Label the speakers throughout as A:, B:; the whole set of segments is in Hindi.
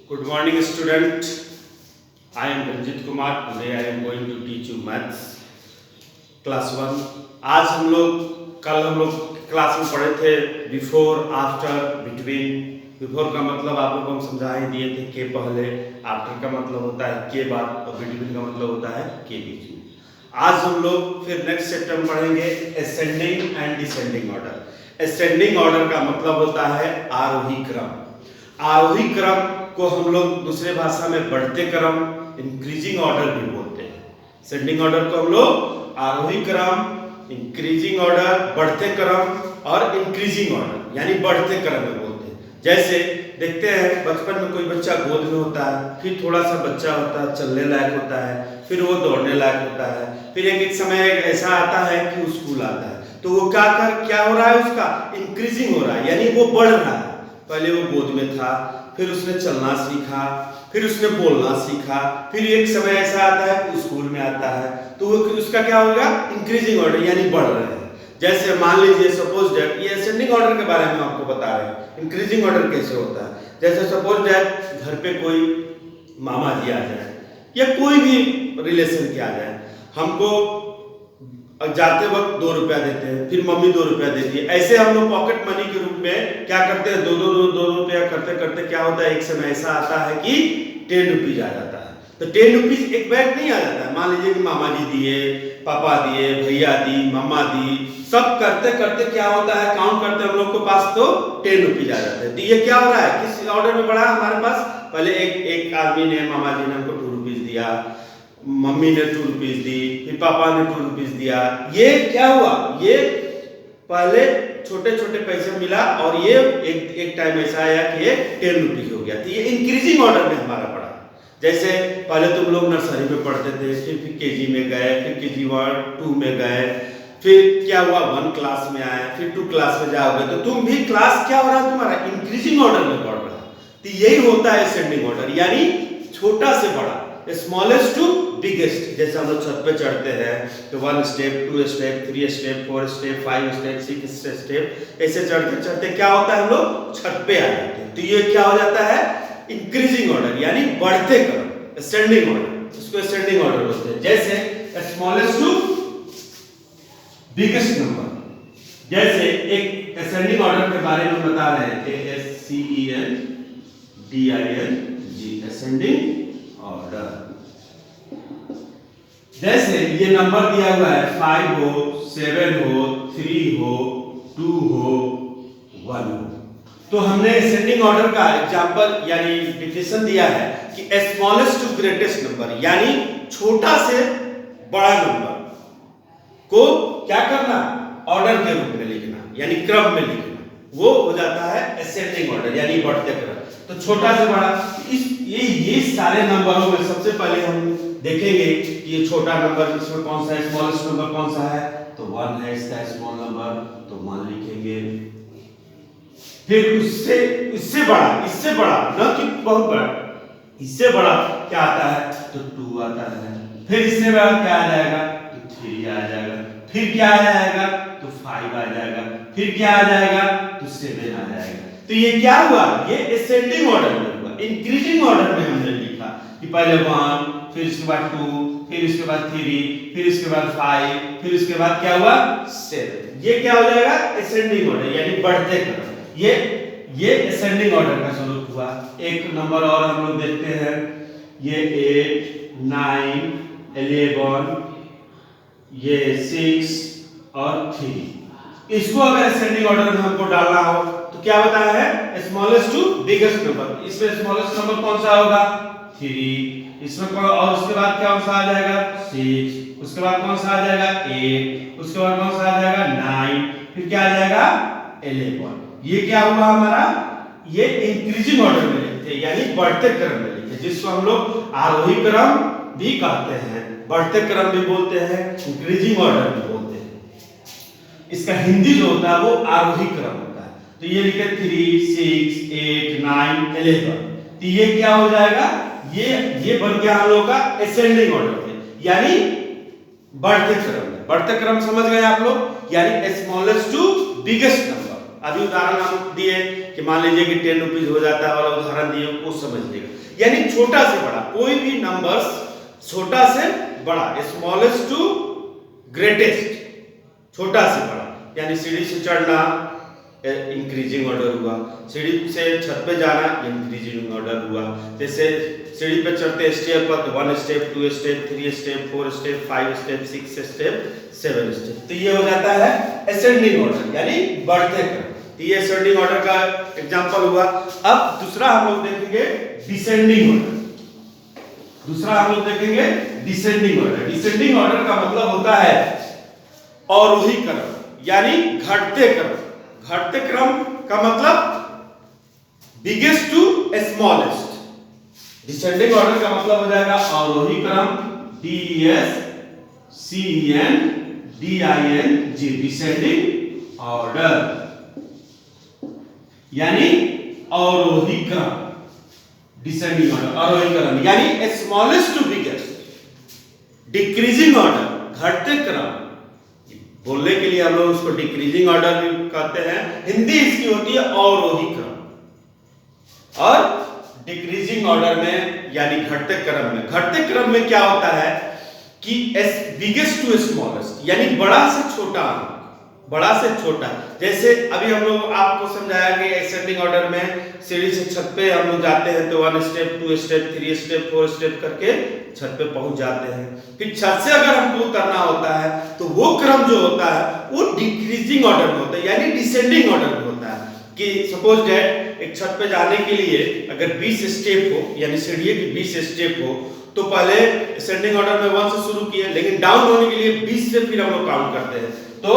A: Good morning, student. I am Ranjit Kumar. Today I am going to teach you maths class 1. आज कल हम लोग क्लास में पढ़े थे बिफोर, आफ्टर, बिटवीन। बिफोर का मतलब आप लोग को हम समझा ही दिए थे के पहले, आफ्टर का मतलब होता है के बाद और बिटवीन का मतलब होता है के बीच में। आज हम लोग फिर नेक्स्ट चैप्टर में पढ़ेंगे ascending and descending order. Ascending order का मतलब होता है आरोही क्रम। आरोही क्रम को हम लोग दूसरे भाषा में बढ़ते क्रम, इंक्रीजिंग ऑर्डर भी बोलते हैं। असेंडिंग ऑर्डर को हम लोग आरोही क्रम, इंक्रीजिंग ऑर्डर, बढ़ते क्रम और इंक्रीजिंग ऑर्डर यानी बढ़ते क्रम में बोलते हैं। जैसे देखते हैं बचपन में कोई बच्चा गोद में होता है, फिर थोड़ा सा बच्चा होता है, चलने लायक होता है, फिर वो दौड़ने लायक होता है, फिर एक समय ऐसा आता है कि वो स्कूल आता है, तो वो क्या हो रहा है, उसका इंक्रीजिंग हो रहा है यानी वो बढ़ रहा है। पहले वो गोद में था, फिर उसने चलना सीखा, फिर उसने बोलना सीखा, फिर एक समय ऐसा आता है कि स्कूल में आता है, तो वो उसका क्या होगा, इंक्रीजिंग ऑर्डर यानी बढ़ रहे हैं। जैसे मान लीजिए सपोज दैट, ये असेंडिंग ऑर्डर के बारे में आपको बता रहे हैं, इंक्रीजिंग ऑर्डर कैसे होता है। जैसे सपोज दैट घर पे कोई मामा जी आ जाए या कोई भी रिलेशन के आ जाए, हमको जाते वक्त 2 रुपया देते हैं, फिर मम्मी 2 रुपया देती है, ऐसे हम लोग पॉकेट मनी के रूप में क्या करते हैं, 2 रुपया करते करते क्या होता है, एक समय ऐसा आता है कि 10 रुपीज आ जाता है। तो 10 रुपीज एक बैग नहीं आ जाता है। मान लीजिए कि मामा जी दिए, पापा दिए, भैया दी, मम्मा दी, सब करते करते क्या होता है, काउंट करते हम लोग के पास तो 10 रुपीज आ जाते हैं। तो ये क्या हो रहा है, किस ऑर्डर में बढ़ा हमारे पास, पहले एक आदमी ने, मामा जी ने हमको 2 रुपीज दिया, मम्मी ने 2 रुपीज दी, फिर पापा ने 2 रुपीज दिया। ये क्या हुआ, ये पहले छोटे छोटे पैसे मिला और ये एक टाइम ऐसा आया कि ये 10 रुपीज हो गया। तो ये इंक्रीजिंग ऑर्डर में हमारा पड़ा। जैसे पहले तुम लोग नर्सरी में पढ़ते थे, फिर केजी में गए, फिर केजी 1, 2 में गए, फिर क्या हुआ 1 क्लास में आए, फिर 2 क्लास में जाओगे तो तुम भी क्लास क्या हो रहा है तुम्हारा, इंक्रीजिंग ऑर्डर में बढ़ रहा है। तो यही होता है असेंडिंग ऑर्डर यानी छोटा से बड़ा, स्मॉलेस्ट टू बिगेस्ट। जैसे हम लोग छत पे चढ़ते हैं तो 1 step, 2 step, 3 step, 4 step, 5 step, 6 step, ऐसे चढ़ते चढ़ते क्या होता है, हम लोग छत पे आ जाते हैं। तो ये क्या हो जाता है, इंक्रीजिंग ऑर्डर यानी बढ़ते क्रम, असेंडिंग ऑर्डर, इसको असेंडिंग ऑर्डर बोलते हैं। जैसे स्मॉलेस्ट टू बिगेस्ट नंबर। जैसे एक असेंडिंग ऑर्डर के बारे में बता रहे हैं, ASCENDING, असेंडिंग ऑर्डर। जैसे ये नंबर दिया हुआ है 5 हो, 7 हो, 3 हो, 2 हो, 1 हो, तो हमने असेंडिंग ऑर्डर का एग्जांपल यानी डिफिनेशन दिया है कि स्मॉलेस्ट टू ग्रेटेस्ट नंबर यानी छोटा से बड़ा नंबर को क्या करना, ऑर्डर के रूप में लिखना यानी क्रम में लिखना, वो हो जाता है असेंडिंग ऑर्डर यानी बढ़ते क्रम। तो छोटा से बड़ा, ये सारे नंबरों में सबसे पहले हम देखेंगे कि ये छोटा नंबर इसमें कौन सा है, स्मॉलेस्ट नंबर कौन सा है, तो 1 है इसका स्मॉल नंबर, तो 1 लिखेंगे। फिर इससे बड़ा न कि बहुत बड़ा, इससे बड़ा क्या आता है, तो 2 आता है। फिर इससे बड़ा क्या आ जाएगा, तो 3 आ जाएगा। फिर क्या आ जाएगा, तो 5 आ जाएगा। फिर क्या आ जाएगा, तो 7 आ जाएगा। तो ये क्या हुआ, ये असेंडिंग ऑर्डर में हुआ। इंक्रीजिंग ऑर्डर में हमने लिखा कि पहले 1, फिर इसके बाद 2, फिर इसके बाद 3, फिर इसके बाद 5, फिर इसके बाद क्या हुआ 7। ये क्या हो जाएगा, असेंडिंग ऑर्डर यानी बढ़ते क्रम। ये असेंडिंग ऑर्डर का स्वरूप हुआ। एक नंबर और हम लोग देखते हैं, ये 8, 9, 11, ये 6 और 3। इसको अगर असेंडिंग ऑर्डर में हमको डालना हो तो क्या बताया है, स्मॉलेस्ट टू बिगेस्ट नंबर। इसमें स्मॉलेस्ट नंबर कौन सा होगा, 3, इसमें और उसके बाद कौन सा आ जाएगा, 6, उसके बाद कौन सा आ जाएगा, 8, उसके बाद कौन सा आ जाएगा, 9, फिर क्या आ जाएगा, 11। ये क्या हुआ हमारा, ये इंक्रीजिंग ऑर्डर में लिखते हैं यानी बढ़ते क्रम में लिखते हैं, जिसको हम लोग आरोही क्रम भी कहते हैं, बढ़ते क्रम भी बोलते हैं, इंक्रीजिंग ऑर्डर भी बोलते हैं। इसका हिंदी जो होता है वो आरोही क्रम होता है। तो ये लिखे 3, 6, 8, 9, 11। तो ये क्या हो जाएगा, ये बन गया हम लोग का असेंडिंग ऑर्डर में यानी बढ़ते क्रम में। बढ़ते क्रम समझ गए आप लोग, यानी स्मॉलेस्ट टू बिगेस्ट नंबर। अभी उदाहरण हम दिए कि मान लीजिए कि 10 रुपीज हो जाता है वाला उदाहरण दिए वो समझ लीजिएगा। यानी छोटा से बड़ा, कोई भी नंबर्स छोटा से बड़ा, स्मॉलेस्ट टू ग्रेटेस्ट, छोटा से बड़ा। यानी सीढ़ी से चढ़ना इंक्रीजिंग ऑर्डर हुआ, सीढ़ी से छत पे जाना इंक्रीजिंग ऑर्डर हुआ। जैसे सीढ़ी पे चढ़ते स्टेप पर 1 step 2 step 3 step 4 step 5 step 6 step 7 step, तो ये हो जाता है असेंडिंग ऑर्डर यानी बढ़ते क्रम। तो ये असेंडिंग ऑर्डर का एग्जांपल हुआ। अब दूसरा हम लोग देखेंगे डिसेंडिंग ऑर्डर। दूसरा हम लोग देखेंगे डिसेंडिंग ऑर्डर। डिसेंडिंग ऑर्डर का मतलब होता है अवरोही क्रम यानी घटते क्रम। घटते क्रम का मतलब biggest to smallest. Descending order का मतलब हो जाएगा अवरोही क्रम, DESCENDING, डिसेंडिंग ऑर्डर यानी अवरोही क्रम। डिसेंडिंग ऑर्डर अवरोही क्रम यानी smallest to biggest. Decreasing order घटते क्रम, बोलने के लिए हम लोग उसको डिक्रीजिंग ऑर्डर भी कहते हैं, हिंदी इसकी होती है अवरोही क्रम। और डिक्रीजिंग ऑर्डर में यानी घटते क्रम में, घटते क्रम में क्या होता है कि बिगेस्ट टू स्मॉलेस्ट यानी बड़ा से छोटा, बड़ा से छोटा। जैसे अभी हम लोग आपको समझाया कि असेंडिंग ऑर्डर में सीढ़ी से छत पे हम लोग जाते हैं तो 1 स्टेप 2 स्टेप 3 स्टेप 4 स्टेप करके छत पे पहुंच जाते हैं। फिर छत से अगर हमको उतरना होता है तो वो क्रम जो होता है वो डिक्रीजिंग ऑर्डर में होता है यानी डिसेंडिंग ऑर्डर में होता है। कि सपोज दैट एक छत पे जाने के लिए अगर 20 स्टेप हो यानी सीढ़ी की 20 स्टेप हो तो पहले असेंडिंग ऑर्डर में 1 से शुरू किए, लेकिन डाउन होने के लिए 20 से फिर हम लोग काउंट करते हैं। तो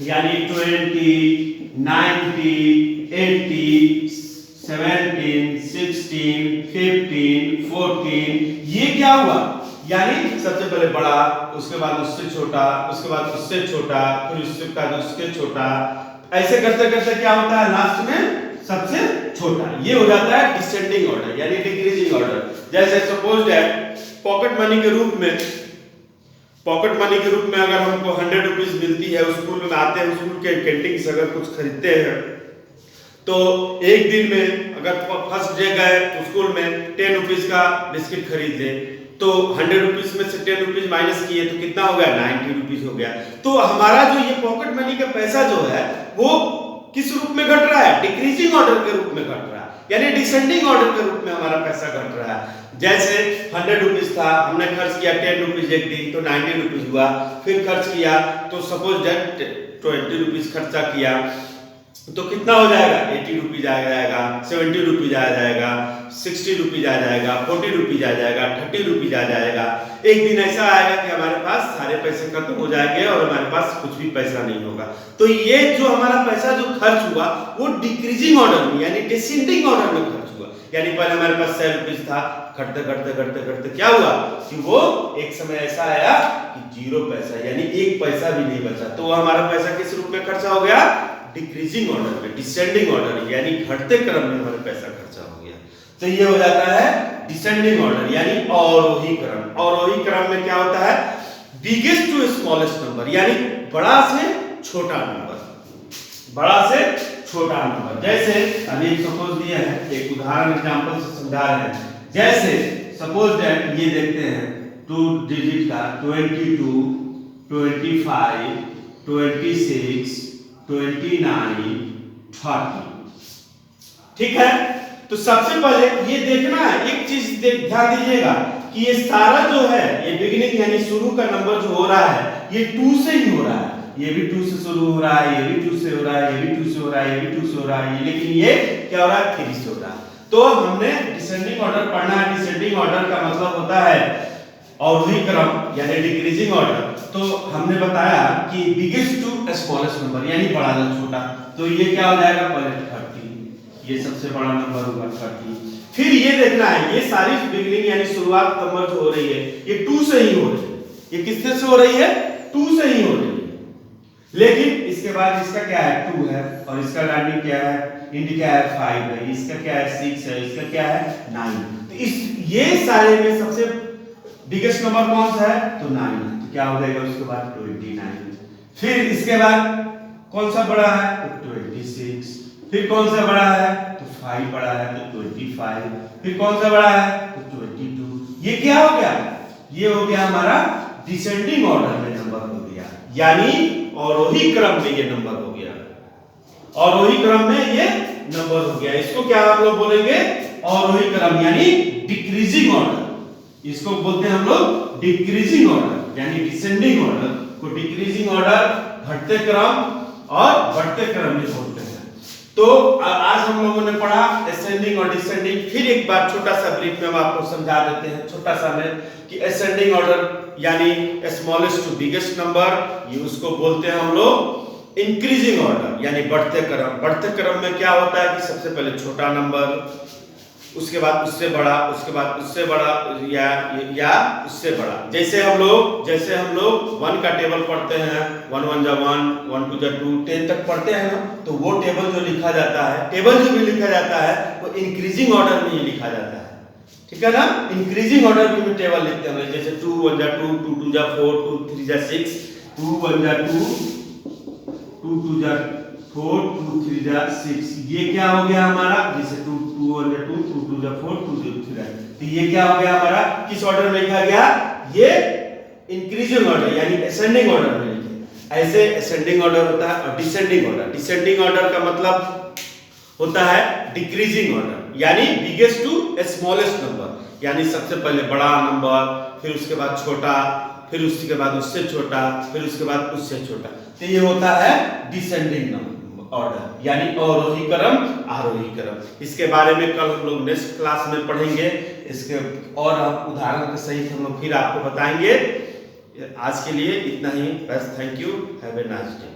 A: यानी 20, 90, 80, 17, 16, 15, 14, ये क्या हुआ यानी सबसे पहले बड़ा, उसके बाद उससे छोटा, उसके बाद उससे छोटा, फिर उससे बाद उससे छोटा, ऐसे करते करते क्या होता है लास्ट में सबसे छोटा। ये हो जाता है डिसेंडिंग ऑर्डर यानी डिक्रीजिंग ऑर्डर। जैसे सपोज दैट पॉकेट मनी के रूप में, पॉकेट मनी के रूप में अगर हमको 100 रुपीज मिलती है, स्कूल में आते हैं, स्कूल के कैंटीन से अगर कुछ खरीदते हैं तो एक दिन में अगर फर्स्ट डे गए तो स्कूल में 10 रुपीज का बिस्किट खरीद ले तो 100 रुपीज में से 10 रुपीज माइनस किए तो कितना हो गया 90 रुपीज हो गया। तो हमारा जो ये पॉकेट मनी का पैसा जो है वो किस रूप में घट रहा है, डिक्रीजिंग ऑर्डर के रूप में घट रहा है यानी डिसेंडिंग ऑर्डर के रूप में हमारा पैसा घट रहा है। जैसे 100 रुपीज था, हमने खर्च किया 10 रुपीज एक दिन तो 90 रुपीज हुआ, फिर खर्च किया तो सपोज दैट 20 रुपीज खर्चा किया तो कितना हो जाएगा 80 रुपीज आ जाएगा, 70 रुपीज आ जाएगा, 60 रुपीज आ जाएगा, 40 रुपीज आ जाएगा, 30 रुपीज आ जाएगा। एक दिन ऐसा आएगा कि हमारे पास सारे पैसे खत्म हो जाएंगे और हमारे पास कुछ भी पैसा नहीं होगा। तो ये जो हमारा पैसा जो खर्च हुआ वो डिक्रीजिंग ऑर्डर में यानी डिसेंडिंग ऑर्डर में खर्च हुआ। यानी पहले हमारे पास 100 रुपीज था, घटते घटते घटते घटते क्या हुआ कि वो एक समय ऐसा आया कि 0 पैसा यानी 1 पैसा भी नहीं बचा। तो हमारा पैसा किस रूप में खर्चा हो गया, डिक्रीजिंग ऑर्डर में, डिसेंडिंग ऑर्डर यानी घटते क्रम में हमारा पैसा खर्चा हो गया। तो ये हो जाता है डिसेंडिंग ऑर्डर यानी अवरोही क्रम। अवरोही क्रम में क्या होता है बिगेस्ट टू स्मॉलेस्ट नंबर यानी बड़ा से छोटा नंबर, बड़ा से छोटा नंबर। जैसे अभी सपोज दिया है, एक उदाहरण एग्जांपल से समझा रहे हैं। जैसे सपोज दैट ये देखते हैं 2 डिजिट का 22, 25, 26, 29, 30, ठीक है। तो सबसे पहले ये देखना है, एक चीज ध्यान दीजिएगा कि ये सारा जो है ये बिगिनिंग यानी शुरू का नंबर जो हो रहा है ये 2 से ही हो रहा है। ये भी 2 से शुरू हो रहा है, ये भी 2 से हो रहा है, ये भी 2 से हो रहा है, ये भी 2 से हो रहा है, लेकिन ये क्या हो रहा है 3 से हो रहा है। तो हमने डिसेंडिंग ऑर्डर पढ़ना है। डिसेंडिंग ऑर्डर का मतलब होता है अवरोही क्रम यानी डिक्रीजिंग ऑर्डर। तो हमने बताया कि बिगेस्ट टू स्मॉलेस्ट नंबर यानी बड़ा से छोटा। तो ये क्या हो जाएगा पहले 30, ये सबसे बड़ा नंबर होगा 30। फिर ये देखना है ये सारी बिगिनिंग यानी शुरुआत नंबर जो हो रही है ये 2 से ही हो रही है। ये किससे से हो रही है 2 से ही हो रही है। लेकिन इसके बाद इसका क्या है 2 है और इसका रैंडिंग क्या है इंड क्या है 5 है, इसका क्या है 6 है, इसका क्या है 9। तो इस ये सारे में सबसे बिगेस्ट नंबर कौन सा है तो 9 है। तो क्या हो जाएगा उसके बाद 29। फिर इसके बाद कौन सा बड़ा है तो 26, फिर कौन सा बड़ा है तो 5 बड़ा है तो 25, फिर कौन सा बड़ा है तो 22। ये क्या हो गया, ये हो गया हमारा डिसेंडिंग ऑर्डर में नंबर हो गया, यानी अवरोही क्रम में ये नंबर हो गया, अवरोही क्रम में ये नंबर हो गया। इसको क्या हम लोग बोलेंगे, अवरोही क्रम यानी डिक्रीजिंग ऑर्डर, इसको बोलते हैं हम लोग डिक्रीजिंग ऑर्डर यानी डिसेंडिंग ऑर्डर को डिक्रीजिंग ऑर्डर, घटते क्रम और बढ़ते क्रम में बोलते हैं। तो आज हम लोगों ने पढ़ा असेंडिंग और डिसेंडिंग। फिर एक बार छोटा सा ब्रीफ में हम आपको समझा देते हैं, छोटा सा में, कि असेंडिंग ऑर्डर यानी स्मॉलेस्ट टू बिगेस्ट नंबर, ये उसको बोलते हैं हम लोग इंक्रीजिंग ऑर्डर यानी बढ़ते क्रम। बढ़ते क्रम में क्या होता है कि सबसे पहले छोटा नंबर, उसके बाद उससे बड़ा, उसके बाद उससे बड़ा या उससे बड़ा। जैसे हम लोग 1 का टेबल पढ़ते हैं, 1 1 जा 1, 1 2 जा 2, 10 तक पढ़ते हैं ना, तो वो टेबल जो लिखा जाता है, टेबल जो भी लिखा जाता है वो इंक्रीजिंग ऑर्डर में ही लिखा जाता है, ठीक है ना। इंक्रीजिंग ऑर्डर में भी टेबल लिखते हैं, जैसे 2 1 जा 2, 2 2 जा 4, 2 3 जा 6, 2 1 जा 2, 2 2 जा 4, 2 3 जा 6। ये क्या हो गया हमारा, जैसे 2 2 1 जा 2, 2 2 जा 4, 2 2 3 जा, तो ये क्या हो गया हमारा, किस ऑर्डर में लिखा गया, ये इंक्रीजिंग ऑर्डर यानी असेंडिंग ऑर्डर में लिखे। ऐसे असेंडिंग ऑर्डर होता है और डिसेंडिंग ऑर्डर। डिसेंडिंग ऑर्डर का मतलब होता है डिक्रीजिंग ऑर्डर यानी बिगेस्ट टू स्मॉलेस्ट नंबर, यानी सबसे पहले बड़ा नंबर, फिर उसके बाद छोटा, फिर उसके बाद उससे छोटा, फिर उसके बाद उससे छोटा। तो ये होता है डिसेंडिंग ऑर्डर यानी अवरोही क्रम, आरोही क्रम। इसके बारे में कल हम लोग नेक्स्ट क्लास में पढ़ेंगे, इसके और हम उदाहरण के सहित हम लोग फिर आपको बताएंगे। आज के लिए इतना ही बस। Thank you, have a nice day.